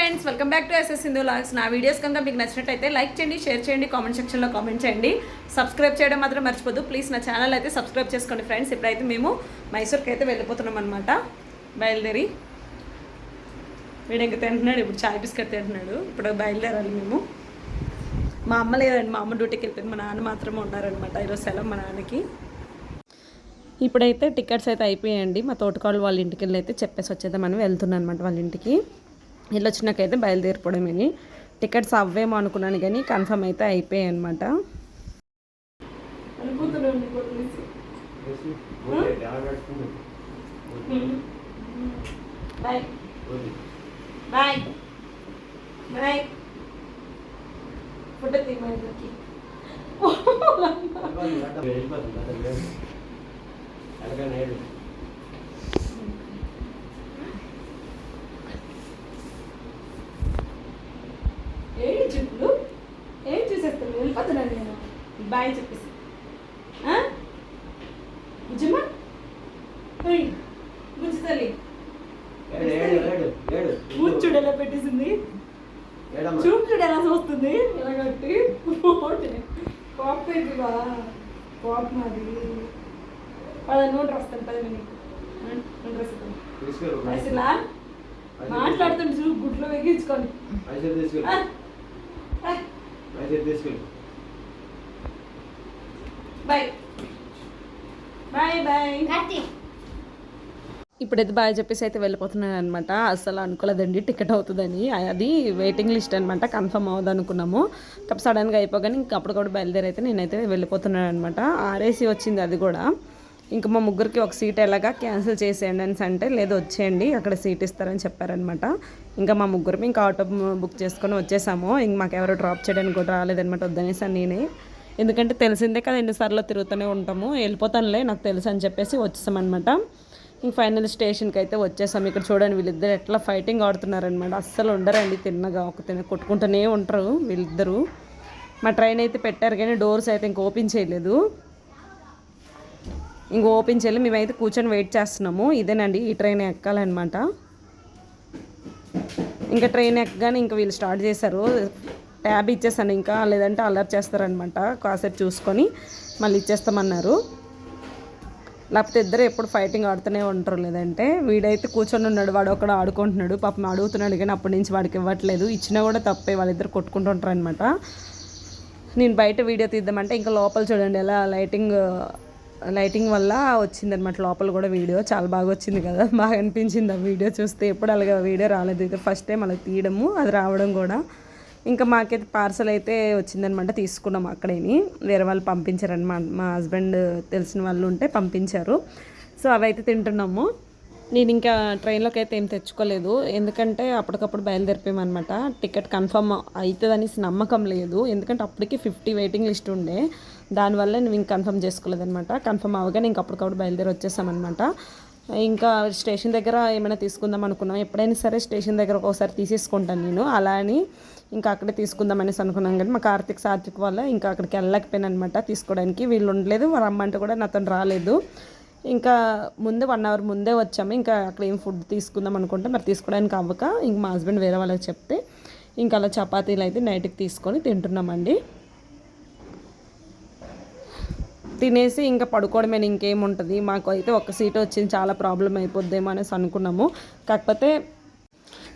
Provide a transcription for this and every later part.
Friends, welcome back to SS Sindhu vlogs. నా videos కనుక మీకు నచ్చినట్టయితే లైక్ చేయండి, షేర్ చేయండి, కామెంట్ సెక్షన్లో కామెంట్ చేయండి. సబ్స్క్రైబ్ చేయడం మాత్రం మర్చిపోద్దు ప్లీజ్. నా ఛానల్ అయితే సబ్స్క్రైబ్ చేసుకోండి ఫ్రెండ్స్. ఇప్పుడైతే మేము మైసూర్కి అయితే వెళ్ళిపోతున్నాం అనమాట. బయలుదేరి వీడు ఇంకా తింటున్నాడు, ఇప్పుడు చాయ్ బిస్కెట్ తింటున్నాడు. ఇప్పుడు బయలుదేరాలి మేము. మా అమ్మ లేదండి, మా అమ్మ డ్యూటీకి వెళ్ళిపోయింది. మా నాన్న మాత్రమే ఉన్నారనమాట. ఈరోజు సెలవు మా నాన్నకి. ఇప్పుడైతే టికెట్స్ అయితే అయిపోయాయండి. మా తోటకాళ్ళు వాళ్ళ ఇంటికి వెళ్ళి అయితే చెప్పేసి వచ్చేద్దామని వెళ్తున్నాను అనమాట వాళ్ళ ఇంటికి. ఇల్లు వచ్చినాకైతే బయలుదేరిపోవడమని. టికెట్స్ అవ్వేమో అనుకున్నాను కానీ కన్ఫర్మ్ అయితే అయిపోయాయి అనమాట. ఏంటి చెప్పులు ఏం చూసేస్తాను, వెళ్ళిపోతున్నాను నేను. బాయ్ చెప్పేసి నిజమా గుంజు తల్లి చూడు ఎలా పెట్టేసింది, చూడు ఎలా చూస్తుంది ఇలా కట్టి. కోపం ఏంటివా, కోపం అది. 10 నూనె వస్తాను, 10 నూనె వస్తాను. అసలు మాట్లాడుతుంటే చూడు గుడ్లో వెగించుకొని. Bye bye bye. ఇప్పుడైతే బాయ్ చెప్పేసి అయితే వెళ్ళిపోతున్నాను అనమాట. అసలు అనుకోలేదండి టికెట్ అవుతుందని. అది వెయిటింగ్ లిస్ట్ అనమాట, కన్ఫర్మ్ అవ్వదు అనుకున్నాము. కాబట్టి సడన్గా అయిపోగానే ఇంకా అప్పుడు కూడా బయలుదేరి అయితే నేనైతే వెళ్ళిపోతున్నాను అనమాట. ఆర్ఏసీ వచ్చింది అది కూడా. ఇంకా మా ముగ్గురికి ఒక సీట్ ఎలాగా క్యాన్సిల్ చేసేయండి అని అంటే, లేదు వచ్చేయండి అక్కడ సీట్ ఇస్తారని చెప్పారనమాట. ఇంకా మా ముగ్గురు ఇంకా ఆటో బుక్ చేసుకొని వచ్చేసాము. ఇంక మాకు ఎవరు డ్రాప్ చేయడానికి కూడా రాలేదనమాట. వద్దనేసాను నేనే, ఎందుకంటే తెలిసిందే కదా ఎన్నిసార్లు తిరుగుతూనే ఉంటాము. వెళ్ళిపోతానులే నాకు తెలుసు అని చెప్పేసి వచ్చేసామన్నమాట. ఇంక ఫైనల్ స్టేషన్కి అయితే వచ్చేసాము. ఇక్కడ చూడండి వీళ్ళిద్దరు ఎట్లా ఫైటింగ్ ఆడుతున్నారనమాట. అస్సలు ఉండరండి, తిన్నగా కొట్టుకుంటూనే ఉంటారు వీళ్ళిద్దరూ. మా ట్రైన్ అయితే పెట్టారు కానీ డోర్స్ అయితే ఇంక ఓపెన్ చేయలేదు. ఇంక ఓపెన్ చేయాలి, మేమైతే కూర్చొని వెయిట్ చేస్తున్నాము. ఇదేనండి, ఈ ట్రైన్ ఎక్కాలన్నమాట. ఇంకా ట్రైన్ ఎక్కగానే ఇంకా వీళ్ళు స్టార్ట్ చేశారు. ట్యాబ్ ఇచ్చేసాను, ఇంకా లేదంటే అలర్ట్ చేస్తారనమాట. కాసేపు చూసుకొని మళ్ళీ ఇచ్చేస్తామన్నారు. లేకపోతే ఇద్దరు ఎప్పుడు ఫైటింగ్ ఆడుతూనే ఉంటారు. లేదంటే వీడైతే కూర్చొని ఉన్నాడు, వాడు ఒకడు ఆడుకుంటున్నాడు. పాపం అడుగుతున్నాడు కానీ అప్పటి నుంచి వాడికి ఇవ్వట్లేదు. ఇచ్చినా కూడా తప్పే, వాళ్ళిద్దరు కొట్టుకుంటూ ఉంటారు అనమాట. నేను బయట వీడియో తీద్దామంటే ఇంకా లోపల చూడండి ఎలా లైటింగ్ వల్ల వచ్చిందనమాట. లోపల కూడా వీడియో చాలా బాగా వచ్చింది కదా, బాగా అనిపించింది ఆ వీడియో చూస్తే. ఎప్పుడు అలాగే వీడియో రాలేదు, ఇది ఫస్ట్ టైం అలా తీయడము, అది రావడం కూడా. ఇంకా మాకైతే పార్సల్ అయితే వచ్చిందనమాట, తీసుకున్నాం అక్కడేని. వేరే వాళ్ళు పంపించారనమాట, మా హస్బెండ్ తెలిసిన వాళ్ళు ఉంటే పంపించారు. సో అవైతే తింటున్నాము. నేను ఇంకా ట్రైన్లోకి అయితే ఏం తెచ్చుకోలేదు, ఎందుకంటే అప్పటికప్పుడు బయలుదేరిపోయామన్నమాట. టికెట్ కన్ఫర్మ్ అవుతుందనేసి నమ్మకం లేదు, ఎందుకంటే అప్పటికి 50 వెయిటింగ్ లిస్ట్ ఉండే. దానివల్ల నేను ఇంక కన్ఫర్మ్ చేసుకోలేదనమాట. కన్ఫర్మ్ అవగానే ఇంక అప్పటికప్పుడు బయలుదేరి వచ్చేసామన్నమాట. ఇంకా స్టేషన్ దగ్గర ఏమైనా తీసుకుందాం అనుకున్నాం. ఎప్పుడైనా సరే స్టేషన్ దగ్గర ఒకసారి తీసేసుకుంటాను నేను, అలా అని ఇంకా అక్కడే తీసుకుందాం అనేసి అనుకున్నాం. కానీ మా సాత్విక్ వల్ల ఇంకా అక్కడికి వెళ్ళలేకపోయాను అనమాట తీసుకోవడానికి. వీళ్ళు ఉండలేదు, రమ్మంటే కూడా నాతో రాలేదు. ఇంకా ముందే 1 అవర్ ముందే వచ్చాము. ఇంకా అక్కడ ఏం ఫుడ్ తీసుకుందాం అనుకుంటే మరి తీసుకోవడానికి అవ్వక ఇంక మా హస్బెండ్ వేరే వాళ్ళకి చెప్తే ఇంకా అలా చపాతీలు అయితే నైట్కి తీసుకొని తింటున్నామండి. తినేసి ఇంకా పడుకోవడమే, ఇంకేముంటుంది. మాకు అయితే ఒక సీట్ వచ్చింది, చాలా ప్రాబ్లం అయిపోద్దేమో అనేసి అనుకున్నాము. కాకపోతే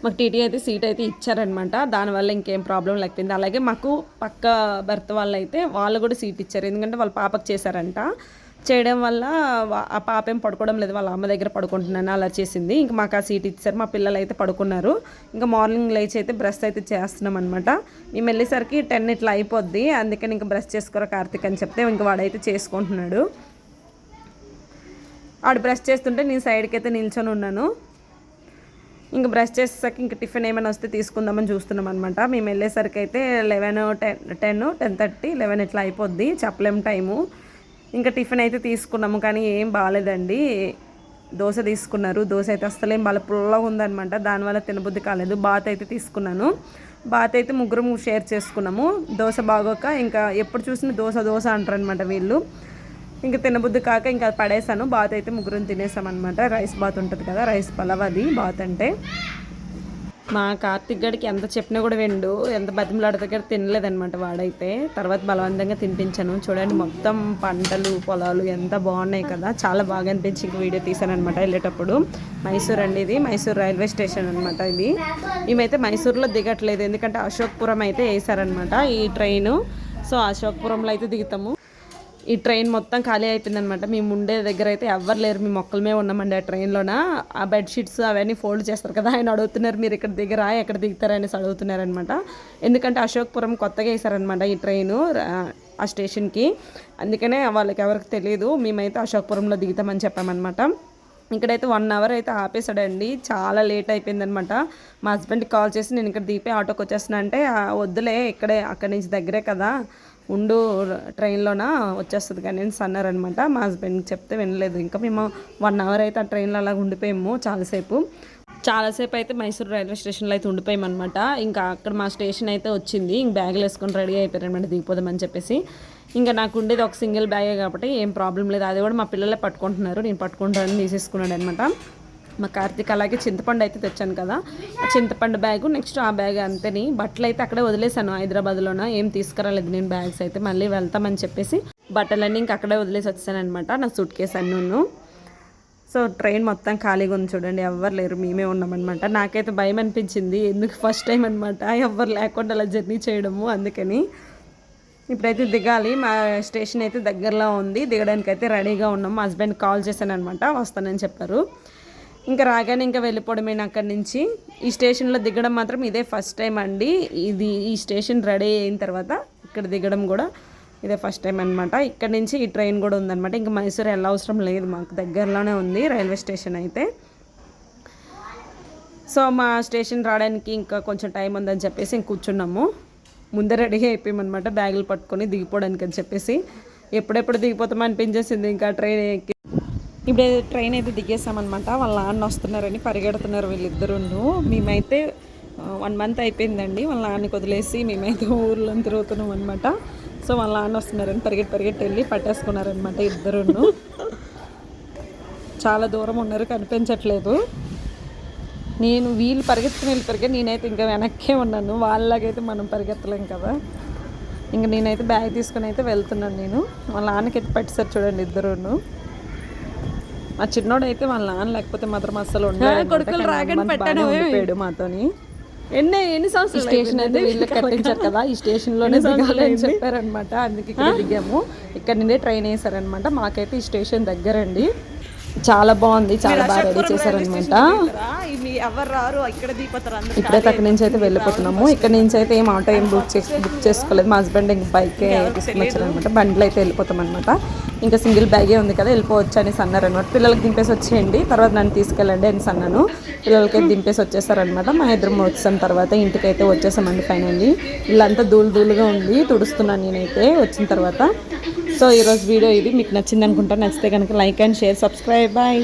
మాకు టీటీ అయితే సీట్ అయితే ఇచ్చారనమాట, దానివల్ల ఇంకేం ప్రాబ్లం లేకపోయింది. అలాగే మాకు పక్క భర్త వాళ్ళు అయితే వాళ్ళు కూడా సీట్ ఇచ్చారు, ఎందుకంటే వాళ్ళ పాపకు చేశారంట. చేయడం వల్ల ఆ పాప ఏం పడుకోవడం లేదు, వాళ్ళ అమ్మ దగ్గర పడుకుంటున్నాను అలా చేసింది. ఇంకా మాకు ఆ సీట్ ఇచ్చారు, మా పిల్లలు అయితే పడుకున్నారు. ఇంకా మార్నింగ్ లేచి అయితే బ్రష్ అయితే చేస్తున్నాం అనమాట. మేము వెళ్ళేసరికి 10 ఇట్లా అయిపోద్ది, అందుకని ఇంకా బ్రష్ చేసుకోరా కార్తీక్ అని చెప్తే ఇంక వాడైతే చేసుకుంటున్నాడు. వాడు బ్రష్ చేస్తుంటే నేను సైడ్కి అయితే నిల్చొని ఉన్నాను. ఇంకా బ్రష్ చేసేసరికి ఇంకా టిఫిన్ ఏమైనా వస్తే తీసుకుందామని చూస్తున్నాం అనమాట. మేము వెళ్ళేసరికి అయితే 11, 10, 10:30, 11 ఇట్లా అయిపోద్ది, చెప్పలేము టైము. ఇంకా టిఫిన్ అయితే తీసుకున్నాము కానీ ఏం బాగాలేదండి. దోశ తీసుకున్నారు, దోశ అయితే అస్సలేం బాగా పుల్లగా ఉందనమాట, దానివల్ల తినబుద్ధి కాలేదు. బాత్ అయితే తీసుకున్నాను, బాత్ అయితే ముగ్గురం షేర్ చేసుకున్నాము. దోశ బాగోక ఇంకా ఎప్పుడు చూసినా దోశ అంటారనమాట వీళ్ళు. ఇంకా తినబుద్ధి కాక ఇంకా పడేసాను. బాత్ అయితే ముగ్గురం తినేసామన్నమాట. రైస్ బాత్ ఉంటుంది కదా, రైస్ పలావ్ అది బాత్ అంటే. మా కార్తిక్ గడికి ఎంత చెప్పినా కూడా వెండు, ఎంత బతిమలాడితే కూడా తినలేదనమాట వాడైతే. తర్వాత బలవంతంగా తినిపించాను. చూడండి మొత్తం పంటలు పొలాలు ఎంత బాగున్నాయి కదా, చాలా బాగా అనిపించి ఇంక వీడియో తీసాను అనమాట వెళ్ళేటప్పుడు. మైసూర్ అండి, ఇది మైసూర్ రైల్వే స్టేషన్ అనమాట. ఇది మేమైతే మైసూర్లో దిగట్లేదు, ఎందుకంటే అశోక్పురం అయితే వేసారనమాట ఈ ట్రైను. సో అశోక్పురంలో అయితే దిగుతాము. ఈ ట్రైన్ మొత్తం ఖాళీ అయిపోయిందనమాట. మేము ఉండే దగ్గర అయితే ఎవ్వరు లేరు, మేము ఒక్కలమే ఉన్నామండి ఆ ట్రైన్లోన. ఆ బెడ్షీట్స్ అవన్నీ ఫోల్డ్ చేస్తారు కదా, ఆయన అడుగుతున్నారు మీరు ఇక్కడ దిగరా, ఎక్కడ దిగుతారా అనేసి అడుగుతున్నారనమాట. ఎందుకంటే అశోక్పురం కొత్తగా వేసారనమాట ఈ ట్రైను ఆ స్టేషన్కి, అందుకనే వాళ్ళకి ఎవరికి తెలియదు. మేమైతే అశోక్పురంలో దిగుతామని చెప్పామన్నమాట. ఇక్కడైతే 1 అవర్ అయితే ఆపేసాడండి, చాలా లేట్ అయిపోయిందనమాట. మా హస్బెండ్కి కాల్ చేసి నేను ఇక్కడ దిగిపోయి ఆటోకి వచ్చేస్తున్నా అంటే, వద్దులే ఇక్కడే అక్కడి నుంచి దగ్గరే కదా ఉండు, ట్రైన్లోన వచ్చేస్తుంది కానీ అని అన్నారనమాట. మా హస్బెండ్కి చెప్తే వినలేదు. ఇంకా మేము 1 అవర్ అయితే ఆ ట్రైన్లో అలా ఉండిపోయాము చాలాసేపు అయితే మైసూర్ రైల్వే స్టేషన్లో అయితే ఉండిపోయామన్నమాట. ఇంకా అక్కడ మా స్టేషన్ అయితే వచ్చింది. ఇంక బ్యాగులు వేసుకొని రెడీ అయిపోయారనమాట దిగిపోదామని చెప్పేసి. ఇంకా నాకు ఉండేది ఒక సింగిల్ బ్యాగే కాబట్టి ఏం ప్రాబ్లం లేదు. అది కూడా మా పిల్లలే పట్టుకుంటున్నారు, నేను పట్టుకుంటానని తీసేసుకున్నాడు అనమాట. మా కార్తీక్ అలాగే చింతపండు అయితే తెచ్చాను కదా, ఆ చింతపండు బ్యాగు నెక్స్ట్ ఆ బ్యాగ్ అంతేని. బట్టలు అయితే అక్కడే వదిలేసాను హైదరాబాద్లోన, ఏం తీసుకురాలేదు నేను బ్యాగ్స్ అయితే. మళ్ళీ వెళ్తామని చెప్పేసి బట్టలన్నీ ఇంక అక్కడే వదిలేసి వచ్చాను అనమాట, నా సూట్ కేసు అన్నీ. సో ట్రైన్ మొత్తం ఖాళీగా ఉంది చూడండి, ఎవ్వరు లేరు, మేమే ఉన్నామన్నమాట. నాకైతే భయం అనిపించింది, ఎందుకు ఫస్ట్ టైం అనమాట ఎవ్వరు లేకుండా అలా జర్నీ చేయడము, అందుకని. ఇప్పుడైతే దిగాలి, మా స్టేషన్ అయితే దగ్గరలో ఉంది, దిగడానికి అయితే రెడీగా ఉన్నాము. మా హస్బెండ్ కాల్ చేశాను అనమాట, వస్తానని చెప్పారు. ఇంకా రాగానే ఇంకా వెళ్ళిపోవడమే అక్కడి నుంచి. ఈ స్టేషన్లో దిగడం మాత్రం ఇదే ఫస్ట్ టైం అండి. ఈ స్టేషన్ రెడీ అయిన తర్వాత ఇక్కడ దిగడం కూడా ఇదే ఫస్ట్ టైం అనమాట. ఇక్కడ నుంచి ఈ ట్రైన్ కూడా ఉందన్నమాట. ఇంకా మైసూర్ వెళ్ళ అవసరం లేదు, మాకు దగ్గరలోనే ఉంది రైల్వే స్టేషన్ అయితే. సో మా స్టేషన్ రావడానికి ఇంకా కొంచెం టైం ఉందని చెప్పేసి ఇంక కూర్చున్నాము. ముందే రెడీ అయిపోయామన్నమాట బ్యాగులు పట్టుకొని దిగిపోవడానికి అని చెప్పేసి. ఎప్పుడెప్పుడు దిగిపోతామో అనిపించేసింది ఇంకా ట్రైన్ ఎక్కి. ఇప్పుడు ట్రైన్ అయితే దిగేసామన్నమాట. వాళ్ళ నాన్న వస్తున్నారని పరిగెడుతున్నారు వీళ్ళిద్దరూ. మేమైతే 1 మంత్ అయిపోయిందండి వాళ్ళ నాన్నకి వదిలేసి, మేమైతే ఊర్లో తిరుగుతున్నాం అనమాట. సో వాళ్ళ నాన్న వస్తున్నారని పరిగెట్టి వెళ్ళి పట్టేసుకున్నారనమాట ఇద్దరు. చాలా దూరం ఉన్నారు, కనిపించట్లేదు. వీళ్ళు పరిగెత్తుకుని నేనైతే ఇంకా వెనక్కే ఉన్నాను. వాళ్ళకైతే మనం పరిగెత్తలేం కదా. ఇంకా నేనైతే బ్యాగ్ తీసుకుని అయితే వెళ్తున్నాను నేను. వాళ్ళ నాన్నకైతే పట్టేసారు చూడండి ఇద్దరు. మా చిన్నోడు అయితే వాళ్ళ నాన్న లేకపోతే మాత్రం అస్సలు ఉండడు మాతోని. ఎన్ని సంవత్సరాలు స్టేషన్ అయితే వీళ్ళు కట్టించారు కదా, ఈ స్టేషన్లోనే దిగాలి అని చెప్పారనమాట. అందుకే ఇక్కడ దిగాము. ఇక్కడ నుండే ట్రైన్ వేసారనమాట. మాకైతే ఈ స్టేషన్ దగ్గరండి, చాలా బాగుంది, చాలా బాగా రెడీ చేశారనమాట. ఇప్పుడైతే అక్కడి నుంచి అయితే వెళ్ళిపోతున్నాము. ఇక్కడ నుంచి అయితే ఏం ఆటో ఏం బుక్ చేసుకోలేదు. మా హస్బెండ్ ఇంక బైకే తీసుకుని వచ్చారనమాట. బండిలో అయితే వెళ్ళిపోతాం అనమాట. ఇంకా సింగిల్ బ్యాగే ఉంది కదా, వెళ్ళిపోవచ్చు అనేసి అన్నారనమాట. పిల్లలకి దింపేసి వచ్చేయండి, తర్వాత నన్ను తీసుకెళ్ళండి అనేసి అన్నాను. పిల్లలకైతే దింపేసి వచ్చేసారనమాట. మా ఇద్దరం వచ్చాం తర్వాత ఇంటికైతే వచ్చేసామండి. ఫైనల్లీ ఇల్లంతా ధూళిగా ఉంది, తుడుస్తున్నాను నేనైతే వచ్చిన తర్వాత. సో ఈరోజు వీడియో ఇది మీకు నచ్చింది అనుకుంటా. నచ్చితే కనుక like and share, subscribe. Bye.